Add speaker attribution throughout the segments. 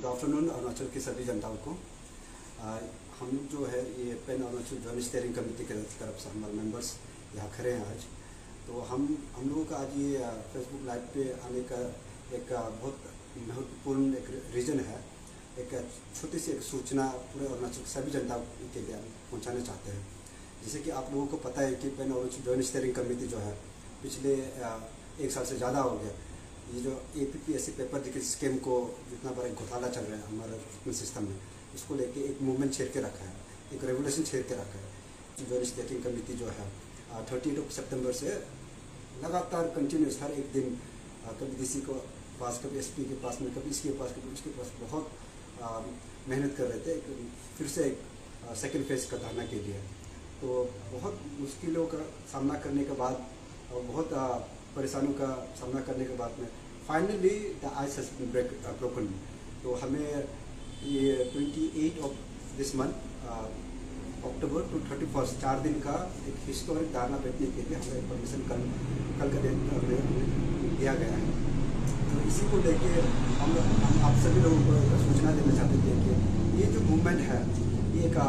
Speaker 1: Good afternoon Arunachal की सभी जनताओं को। हम लोग जो है ये Pan Arunachal Joint Steering Committee की तरफ से हमारे मेंबर्स यहाँ खड़े हैं आज। तो हम लोगों का आज ये फेसबुक लाइव पे आने का एक बहुत महत्वपूर्ण एक रीज़न है। एक छोटी सी एक सूचना पूरे अरुणाचल की सभी जनता के लिए पहुँचाना चाहते हैं। जैसे कि आप लोगों को पता है कि Pan Arunachal Joint Steering Committee जो है पिछले 1 साल से ज़्यादा हो गया ये जो APPSC पेपर लीकेज स्कीम को जितना बड़ा घोटाला चल रहा है हमारे रिक्रूटमेंट सिस्टम में, उसको लेके एक मूवमेंट छेड़ के रखा है, एक रेगुलेशन छेड़ के रखा है। जॉइंट स्टीयरिंग कमेटी जो है 30 सितंबर से लगातार कंटिन्यूस हर एक दिन कभी DC को पास, कभी SP के पास में, कभी इसके पास, कभी उसके पास बहुत मेहनत कर रहे थे फिर से एक सेकेंड फेज का धरना के लिए। तो बहुत मुश्किलों का सामना करने के बाद और बहुत परेशानियों का सामना करने के बाद में finally the ice has been broken. तो हमें ये 28 of this month October to 31 4 दिन का एक हिस्टोरिक धरना बैठने के लिए हमें परमिशन कल का दिन दिया गया है। तो इसी को लेके हम आप सभी लोगों को एक सूचना देना चाहते थे कि ये जो मूवमेंट है ये एक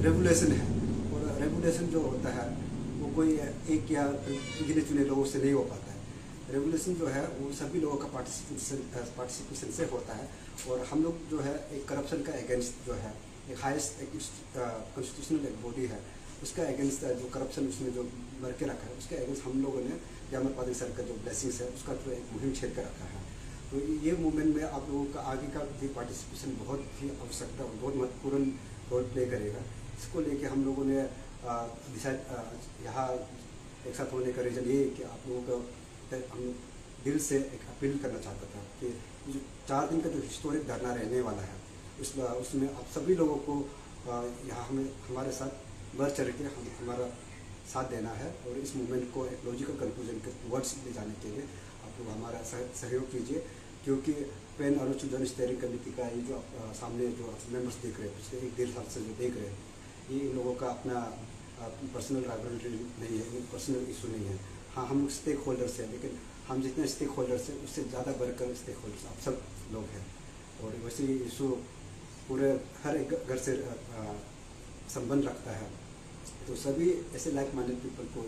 Speaker 1: रेगुलेशन है, और रेगुलेशन जो होता है वो कोई एक या गिने चुने लोगों से नहीं हो पाता है। रेगुलेशन जो है वो सभी लोगों का पार्टिसिपेशन से होता है। और हम लोग जो है एक करप्शन का अगेंस्ट जो है एक हाईएस्ट एक कॉन्स्टिट्यूशनल एक बॉडी है, उसका अगेंस्ट जो करप्शन उसने जो मर के रखा है उसके अगेंस्ट हम लोगों ने जामर पादी सर का जो ब्लेसिंग्स है उसका जो एक मुहिम छेड़ कर रखा है। तो ये मूवमेंट में आप लोगों का आगे का भी पार्टिसिपेशन बहुत ही आवश्यकता और बहुत महत्वपूर्ण रोल प्ले करेगा। इसको लेके हम लोगों ने डिसाइड यहाँ एक साथ होने का रीज़न ये कि आप लोगों को हम दिल से एक अपील करना चाहता था कि जो 4 दिन का जो हिस्टोरिक धरना रहने वाला है उसमें आप सभी लोगों को यहाँ हमारे साथ बढ़ चढ़ के हमारा साथ देना है। और इस मूवमेंट को एक लॉजिकल कंक्लूजन के वर्ड्स ले जाने के लिए आप लोग हमारा सहयोग कीजिए, क्योंकि Pan Arunachal Joint Steering Committee का ये जो सामने जो मेंबर्स देख रहे हैं पिछले 1-1.5 साल से जो देख रहे हैं, ये इन लोगों का अपना पर्सनल राइवलरी नहीं है, पर्सनल इशू नहीं है। हाँ, हम लोग स्टेक होल्डर्स हैं, लेकिन हम जितने स्टेक होल्डर्स हैं उससे ज़्यादा बढ़कर स्टेक होल्डर्स आप सब लोग हैं। और वैसे ही इशू पूरे हर एक घर से संबंध रखता है। तो सभी ऐसे लाइक माइंडेड पीपल को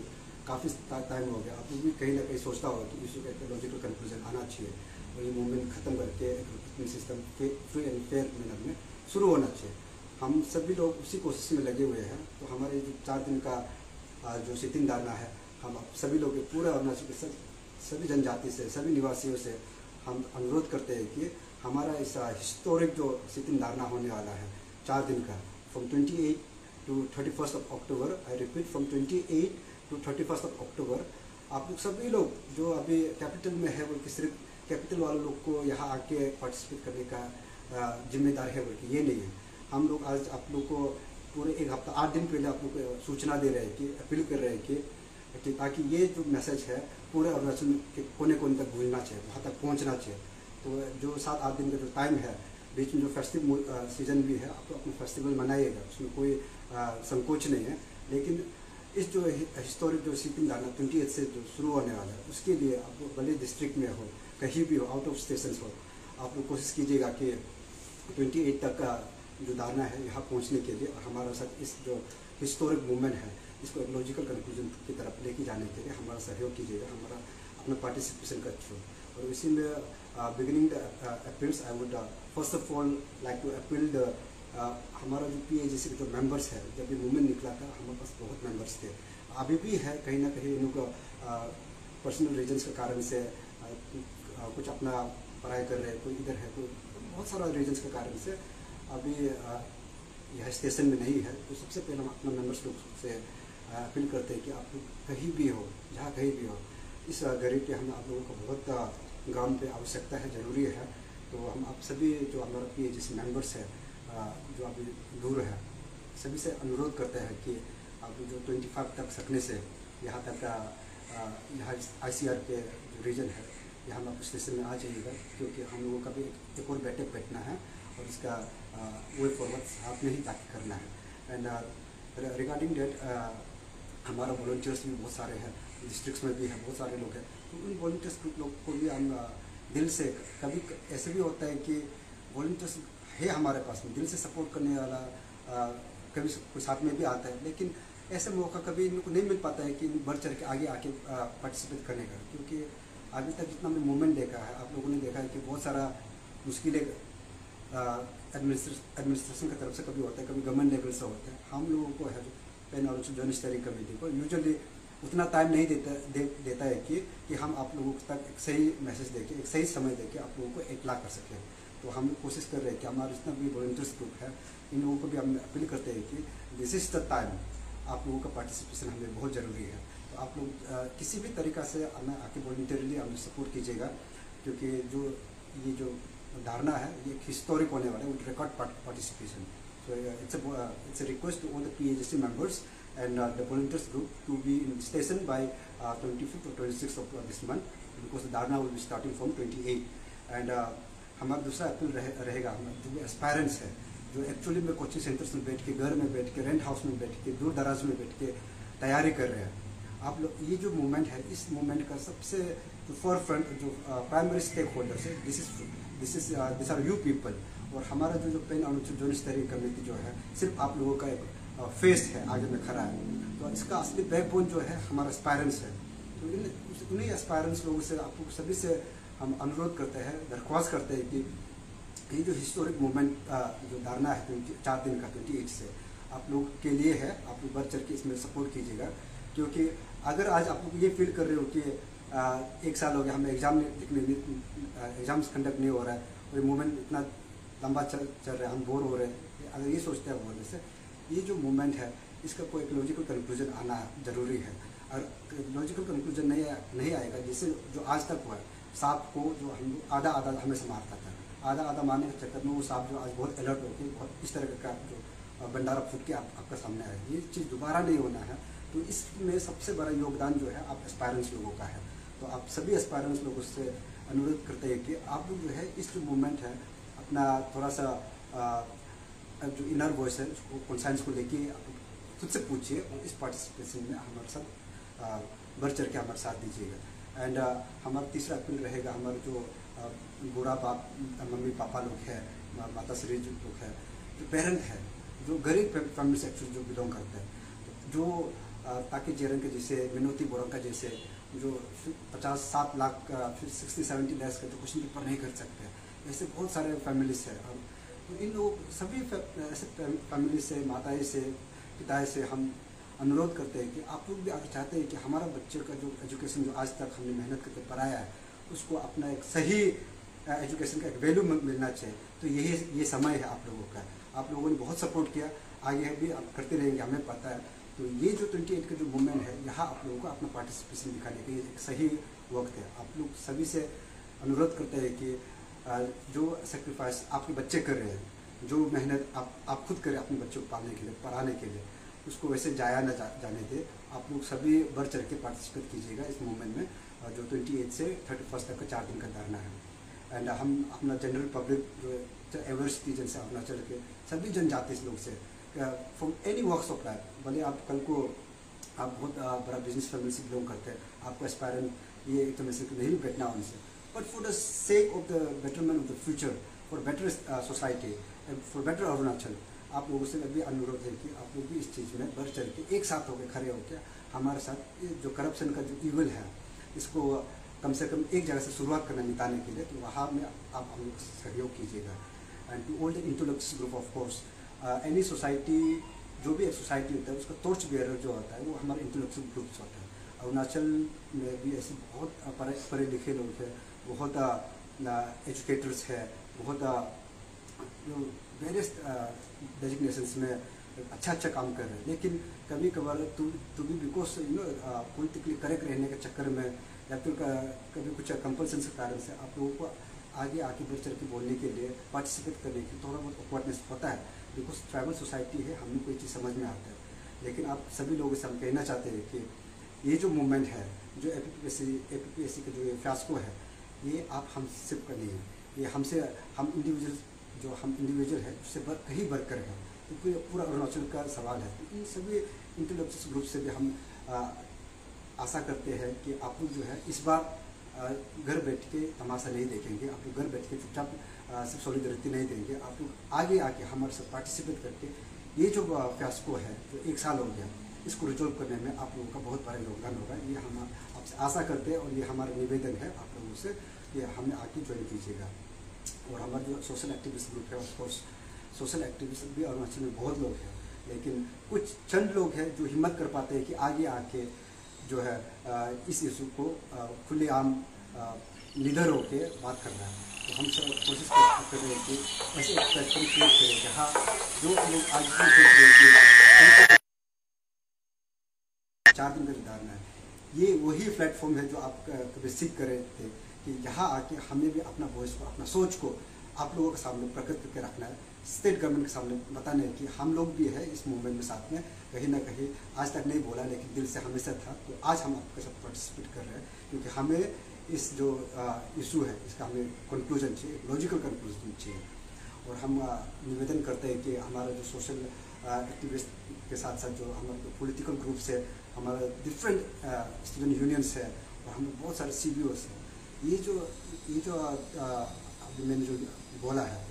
Speaker 1: काफ़ी टाइम हो गया, आप लोग भी कहीं ना कहीं सोचता होगा कि इशू का एक लॉजिकल कंक्लूजन आना चाहिए और ये मूवमेंट ख़त्म करके recruitment system free and fair manner में शुरू होना चाहिए। हम सभी लोग उसी कोशिश में लगे हुए हैं। तो हमारे जो 4 दिन का जो सिटिंग धरना है, हम सभी लोग पूरे अरुणाचल के सभी जनजाति से, सभी निवासियों से हम अनुरोध करते हैं कि हमारा इस हिस्टोरिक जो सिटिंग धरना होने वाला है 4 दिन का, from 28 to 31 of October, I repeat from 28 to 31 of October, आप लोग सभी लोग जो अभी कैपिटल में है बल्कि सिर्फ कैपिटल वाले लोग को यहाँ आके पार्टिसिपेट करने का जिम्मेदार है बल्कि ये नहीं है। हम लोग आज आप लोग को पूरे 1 हफ्ता 8 दिन पहले आप लोग को सूचना दे रहे हैं कि अपील कर रहे हैं कि ताकि ये जो मैसेज है पूरे अरुणाचल के कोने कोने तक भूलना चाहिए, वहाँ तक पहुँचना चाहिए। तो जो 7-8 दिन का जो टाइम है, बीच में जो फेस्टिव सीजन भी है, आप तो अपना फेस्टिवल मनाइएगा, उसमें कोई संकोच नहीं है। लेकिन इस जो हिस्टोरिक जो सिटिंग धरना 28 से जो शुरू होने वाला है उसके लिए आप लोग भले डिस्ट्रिक्ट में हो, कहीं भी हो, आउट ऑफ स्टेशन हो, आप लोग कोशिश कीजिएगा कि 28 तक का जो धरना है यहाँ पहुँचने के लिए और हमारा साथ इस जो हिस्टोरिक मूवमेंट है इसको एक लॉजिकल कंक्लूजन की तरफ लेके जाने के लिए हमारा सहयोग कीजिएगा, हमारा अपना पार्टिसिपेशन कर थ्रू। और इसी में beginning the appeals I would first of all like to appeal the हमारा जो PAGC के जो मेंबर्स है, जब ये मूवमेंट निकला था हमारे पास बहुत मेंबर्स थे, अभी भी है। कहीं ना कहीं इन लोग पर्सनल रीजन्स के कारण से कुछ अपना पढ़ाई कर रहे हैं, कोई इधर है, कोई बहुत सारा रीजन्स के कारण से अभी यह स्टेशन में नहीं है। तो सबसे पहले हम अपना मेंबर्स लोग से अपील करते हैं कि आप लोग कहीं भी हो, जहाँ कहीं भी हो, इस घड़ी पे हम आप लोगों को बहुत ग्राउंड पे आवश्यकता है, ज़रूरी है। तो हम आप सभी जो हमारा PAGC मेंबर्स है जो अभी दूर है, सभी से अनुरोध करते हैं कि आप जो 25 तक सकने से यहाँ तक यहाँ ICR के जो रीजन है यहाँ हम स्टेशन में आ जाइएगा, क्योंकि हम लोगों का भी एक और बैठक बैठना है और इसका वे फॉरवर्ड साथ में ही ताकि करना है। एंड रिगार्डिंग डेट हमारा वॉलंटियर्स भी बहुत सारे हैं, डिस्ट्रिक्ट्स में भी है बहुत सारे लोग हैं। तो उन वॉलंटियर्स लोग को भी हम दिल से, कभी ऐसे भी होता है कि वॉलंटियर्स है हमारे पास में, दिल से सपोर्ट करने वाला कभी कोई साथ में भी आता है, लेकिन ऐसा मौका कभी इनको नहीं मिल पाता है कि बढ़ चढ़ के आगे आके पार्टिसिपेट करने का। क्योंकि अभी तक जितना हमने मूवमेंट देखा है, आप लोगों ने देखा है कि बहुत सारा मुश्किलें एडमिनिस्ट्रेशन की तरफ से कभी होता है, कभी गवर्नमेंट लेवल से होता है। हम लोगों को है Pan Organization Joint Steering Committee को यूजुअली उतना टाइम नहीं देता है कि हम आप लोगों तक एक सही मैसेज देके, एक सही समय देके आप लोगों को इतला कर सकें। तो हम कोशिश कर रहे हैं कि हमारा जितना भी वॉलंटियर्स ग्रुप है, इन लोगों को भी हम अपील करते हैं कि दिस इज द टाइम, आप लोगों का पार्टिसिपेशन हमें बहुत ज़रूरी है। तो आप लोग किसी भी तरीक़ा से हमें आके वॉलंटियरली हमें सपोर्ट कीजिएगा, क्योंकि ये जो धारणा है ये एक हिस्टोरिक होने वाला है with record participation. So it's a request to all the PAGC members and the volunteers group to be in station by 25th or 26th of this month, because the Dharna will be starting from 28. And हमारा दूसरा appeal रहेगा, हमारे जो भी aspirants है, जो actually में coaching centres में बैठ के, घर में बैठ के, रेंट हाउस में बैठ के, दूर दराज में बैठ के तैयारी कर रहे हैं, आप लोग ये जो मूवमेंट है, इस मूवमेंट का सबसे जो फोर फ्रंट जो प्राइमरी स्टेक होल्डर्स है, दिस आर यू पीपल। और हमारा जो Pan Organization Joint Steering Committee जो है, सिर्फ आप लोगों का एक फेस है, आगे में खड़ा है। तो इसका असली बैकबोन जो है हमारा एस्पायरेंट्स है। तो उन्हीं एस्पायरेंट्स लोगों से, आप लोग सभी से हम अनुरोध करते हैं, दरख्वास्त करते हैं कि ये जो हिस्टोरिक मूवमेंट जो धारणा है 4 दिन का 28 से आप लोग के लिए है, आप लोग बढ़ चढ़ के इसमें सपोर्ट कीजिएगा। क्योंकि अगर आज आप लोग ये फील कर रहे हो कि 1 साल हो गया हमें एग्ज़ाम्स कंडक्ट नहीं हो रहा है और ये मूवमेंट इतना लंबा चल रहा है, हम बोर हो रहे हैं, अगर ये सोचते हैं बोलने से, ये जो मूवमेंट है इसका कोई एक लॉजिकल कंक्लूजन आना ज़रूरी है। और लॉजिकल कंक्लूजन नहीं आएगा, जिससे जो आज तक हुआ है, सांप को जो हम आधा हमेशा मारता था, आधा मारने के चक्कर में वो सांप जो आज बहुत अलर्ट होकर बहुत इस तरह का जो भंडारा फूट के आपका सामने आए, ये चीज़ दोबारा नहीं होना है। तो इसमें सबसे बड़ा योगदान जो है आप एस्पायरेंट्स लोगों का है। तो आप सभी एस्पायरेंट्स लोगों से अनुरोध करते हैं कि आप लोग जो है इस जो मूवमेंट है अपना थोड़ा सा जो इनर वॉइस है उसको, कॉन्साइंस को लेके खुद से पूछिए और इस पार्टिसिपेशन में हमारे साथ बढ़ चढ़ के हमारे साथ दीजिएगा। एंड हमारा तीसरा अपील रहेगा, हमारे जो बूढ़ा बाप मम्मी पापा लोग हैं, माता श्री जो लोग हैं, जो पेरेंट है, जो गरीब फैमिली से एक्चुअली जो बिलोंग करते हैं, जो ताकि जेरन के जैसे, मिनोती बोरंग का जैसे, जो 50-60 लाख का, फिर 60-70 लाख का जो क्वेश्चन पेपर नहीं कर सकते, ऐसे बहुत सारे फैमिलीज है। और तो इन लोग सभी ऐसे फैमिली से, माताएं से, पिताएं से हम अनुरोध करते हैं कि आप लोग भी अगर चाहते हैं कि हमारा बच्चे का जो एजुकेशन जो आज तक हमने मेहनत करके पढ़ाया है उसको अपना एक सही एजुकेशन का एक वैल्यू मिलना चाहिए, तो ये समय है आप लोगों का। आप लोगों ने बहुत सपोर्ट किया, आगे भी आप करते रहेंगे, हमें पता है। तो ये जो 28 का जो मूवमेंट है, यहाँ आप लोगों को अपना पार्टिसिपेशन दिखाने का ये एक सही वक्त है। आप लोग सभी से अनुरोध करते हैं कि जो सेक्रीफाइस आपके बच्चे कर रहे हैं, जो मेहनत आप खुद करें अपने बच्चों को पालने के लिए, पढ़ाने के लिए, उसको वैसे जाया न जाने दे। आप लोग सभी बढ़ चढ़ के पार्टिसिपेट कीजिएगा इस मूवमेंट में, जो 28 से 31 तक का 4 दिन का धरना है। एंड हम अपना जनरल पब्लिक जो एवरेज सिटीजन से अरुणाचल के सभी जनजाति लोग से, from any works of life, भले आप कल को आप बहुत बड़ा बिजनेस फैमिली से बिलोंग करते हैं, आपको एस्पायरेंट ये एकदम ऐसे नहीं बैठना उनसे, but for the sake of the betterment of the future, for better society and for better Arunachal, आप लोगों से भी अनुरोध है कि आप लोग भी इस चीज़ में बढ़ चढ़ के एक साथ होकर खड़े होकर हमारे साथ ये जो करप्शन का जो ईवल है इसको कम से कम एक जगह से शुरुआत करना निपटाने के लिए, तो वहाँ में आप हम लोग सहयोग कीजिएगा। And to all the intellectual group, of course any society, जो भी एक सोसाइटी होता है उसका टॉर्च बेयरर जो होता है वो हमारे इंटेलेक्चुअल ग्रुप्स होता है। अरुणाचल में भी ऐसे बहुत पढ़े लिखे लोग हैं, बहुत एजुकेटर्स है, बहुत जो वेरियस डेजिग्नेशंस में अच्छा काम कर रहे हैं, लेकिन कभी कभार तो भी बिकॉज पॉलिटिकली करेक्ट रहने के चक्कर में या फिर कभी कुछ कंपल्सन के कारण से आप लोगों को आगे बढ़ चढ़ के बोलने के लिए, पार्टिसिपेट करने के लिए थोड़ा बहुत ऑकवर्डनेस होता है, बिकॉज ट्राइबल सोसाइटी है, हमें कोई चीज़ समझ में आता है। लेकिन आप सभी लोगों से हम कहना चाहते हैं कि ये जो मूवमेंट है, जो APPSC का जो ये फियास्को है, ये आप हम सिर्फ का नहीं है, ये हम इंडिविजुअल है उससे कहीं बढ़कर है, तो पूरा अरुणाचल का सवाल है। तो इन सभी इंटेलेक्चुअल ग्रुप से भी हम आशा करते हैं कि आप लोग जो है इस बार घर बैठ के तमाशा नहीं देखेंगे, आप लोग घर बैठ के चुपचाप सिर्फ सॉलिडरिटी नहीं देंगे, आप लोग आगे आके हमारे साथ पार्टिसिपेट करके ये जो फियास्को है जो 1 साल हो गया, इसको रिजॉल्व करने में आप लोगों का बहुत बड़ा योगदान होगा। ये हम आपसे आशा करते हैं और ये हमारा निवेदन है आप लोगों से कि हमें आके ज्वाइन कीजिएगा। और हमारा जो सोशल एक्टिविस्ट ग्रुप है, ऑफकोर्स सोशल एक्टिविस्ट भी अरुणाचल में बहुत लोग हैं, लेकिन कुछ चंद लोग हैं जो हिम्मत कर पाते हैं कि आगे आके जो है इस इशू को खुलेआम निडर होकर बात करना है। तो हम सब कोशिश कर रहे हैं कि ऐसे एक प्लेटफॉर्म क्रिएट करें जहाँ जो लोग आज भी 4 दिन का निर्धारण है, ये वही प्लेटफॉर्म है जो आप कभी सीख कर रहे थे कि यहाँ आके हमें भी अपना वॉइस को, अपना सोच को आप लोगों के सामने प्रकट करके रखना है, स्टेट गवर्नमेंट के सामने बताना है कि हम लोग भी है इस मूवमेंट में साथ में। कहीं ना कहीं आज तक नहीं बोला लेकिन दिल से हमेशा था, तो आज हम आपके साथ पार्टिसिपेट कर रहे हैं क्योंकि हमें इस जो इशू है इसका हमें कंक्लूजन चाहिए, लॉजिकल कंक्लूजन चाहिए। और हम निवेदन करते हैं कि हमारा जो सोशल एक्टिविस्ट के साथ साथ जो हमारे पॉलिटिकल ग्रुप्स है, हमारा डिफरेंट स्टूडेंट यूनियंस है और हम बहुत सारे CBOs हैं, ये जो अभी मैंने जो बोला है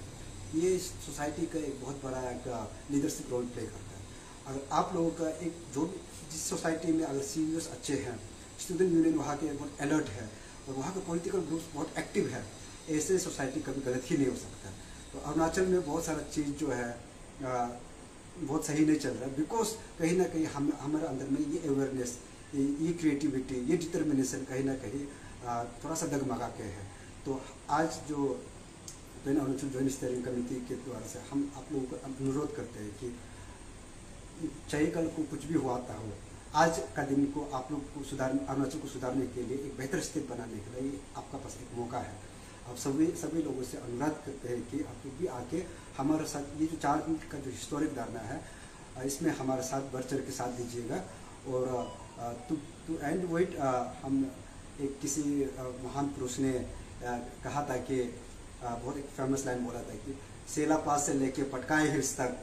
Speaker 1: ये सोसाइटी का एक बहुत बड़ा एक लीडरशिप रोल प्ले करता है। अगर आप लोगों का एक जो जिस सोसाइटी में अगर CBOs अच्छे हैं, स्टूडेंट यूनियन वहाँ के बहुत अलर्ट है और वहाँ के पॉलिटिकल ग्रुप्स बहुत एक्टिव है, ऐसे सोसाइटी कभी गलत ही नहीं हो सकता। तो अरुणाचल में बहुत सारा चीज़ जो है बहुत सही नहीं चल रहा है बिकॉज कहीं ना कहीं हमारे अंदर में ये अवेयरनेस, ये क्रिएटिविटी, ये डिटर्मिनेशन कहीं ना कहीं थोड़ा सा डगमगा के है। तो आज जो Pan Arunachal Joint Steering Committee के द्वारा से हम आप लोगों को अनुरोध करते हैं कि चाहे कल को कुछ भी हुआ हो, आज का दिन को आप लोग को अरुणाचल को सुधारने के लिए, एक बेहतर स्टेट बनाने के लिए आपका पास एक मौका है। आप सभी लोगों से अनुरोध करते हैं कि आप लोग भी आके हमारे साथ ये जो 4 दिन का जो हिस्टोरिक धरना है इसमें हमारे साथ बढ़ चढ़ के साथ दीजिएगा। और टू एंड वेट हम एक किसी महान पुरुष ने कहा था कि बहुत एक फेमस लाइन बोला था कि सेला पास से लेके पटकाई हिल्स तक,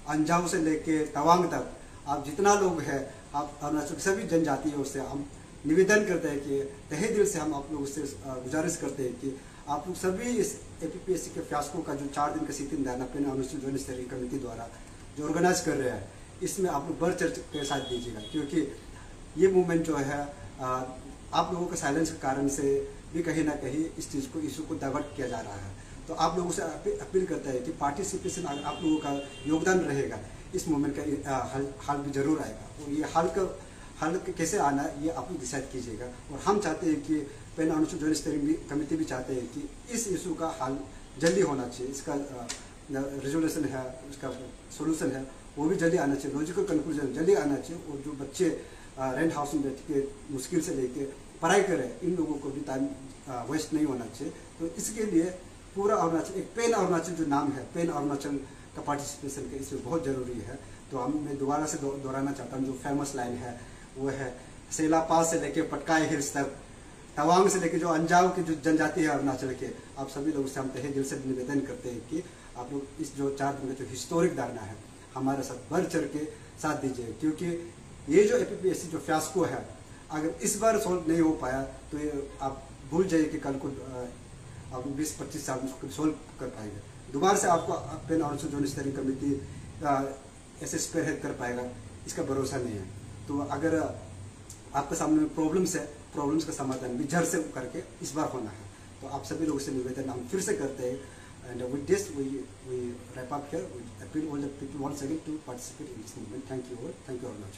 Speaker 1: अंजाव से लेके तवांग तक, आप जितना लोग हैं, आप अरुणाचल की सभी जनजातियों से हम निवेदन करते हैं कि तहे दिल से हम आप लोगों से गुजारिश करते हैं कि आप लोग सभी इस APPSC के फियास्को का जो 4 दिन का सिटिंग धरना Pan Arunachal Joint Steering Committee द्वारा जो ऑर्गेनाइज कर रहे हैं, इसमें आप लोग बढ़ चढ़ के साथ दीजिएगा क्योंकि ये मूवमेंट जो है आप लोगों के साइलेंस के कारण से भी कहीं ना कहीं इस चीज़ को, इशू को डाइवर्ट किया जा रहा है। तो आप लोगों से अपील करता है कि पार्टिसिपेशन अगर आप लोगों का योगदान रहेगा इस मूवमेंट का हल भी जरूर आएगा। और ये हल कैसे आना है ये आप लोग डिसाइड कीजिएगा। और हम चाहते हैं कि Pan Arunachal Joint Steering Committee भी चाहते हैं कि इस इशू का हल जल्दी होना चाहिए, इसका रेजोल्यूशन है, इसका सोल्यूशन है वो भी जल्दी आना चाहिए, लॉजिकल कंक्लूजन जल्दी आना चाहिए। और जो बच्चे रेंट हाउस में बैठ के मुश्किल से लेके पढ़ाई करें, इन लोगों को भी टाइम वेस्ट नहीं होना चाहिए। तो इसके लिए पूरा अरुणाचल, एक पेन अरुणाचल जो नाम है, पेन अरुणाचल का पार्टिसिपेशन का इसमें बहुत ज़रूरी है। तो मैं दोबारा से दोहराना चाहता हूँ, जो फेमस लाइन है वो है सेला पास से लेके पटकाई हिल्स तक, तवांग से लेके जो अंजाव की जो जनजाति है अरुणाचल के, आप सभी लोगों से हम तहे दिल से निवेदन करते हैं कि आप लोग इस जो 4 दिन का जो हिस्टोरिक धरना है हमारे साथ बढ़ चढ़ के साथ दीजिए। क्योंकि ये जो APPSC जो फियास्को है अगर इस बार सॉल्व नहीं हो पाया तो ये आप भूल जाइए कि कल को आप 20-25 साल में उसको सॉल्व कर पाएंगे। दोबारा से आपको Pan Arunachal Joint Steering Committee ऐसे स्पेयरहेड कर पाएगा, इसका भरोसा नहीं है। तो अगर आपके सामने प्रॉब्लम्स है, प्रॉब्लम्स का समाधान भी जड़ से करके इस बार होना है। तो आप सभी लोगों से निवेदन हम फिर से करते हैं। And with this, we wrap up here. We appeal all the people once again to participate in this movement. Thank you all. Thank you very much.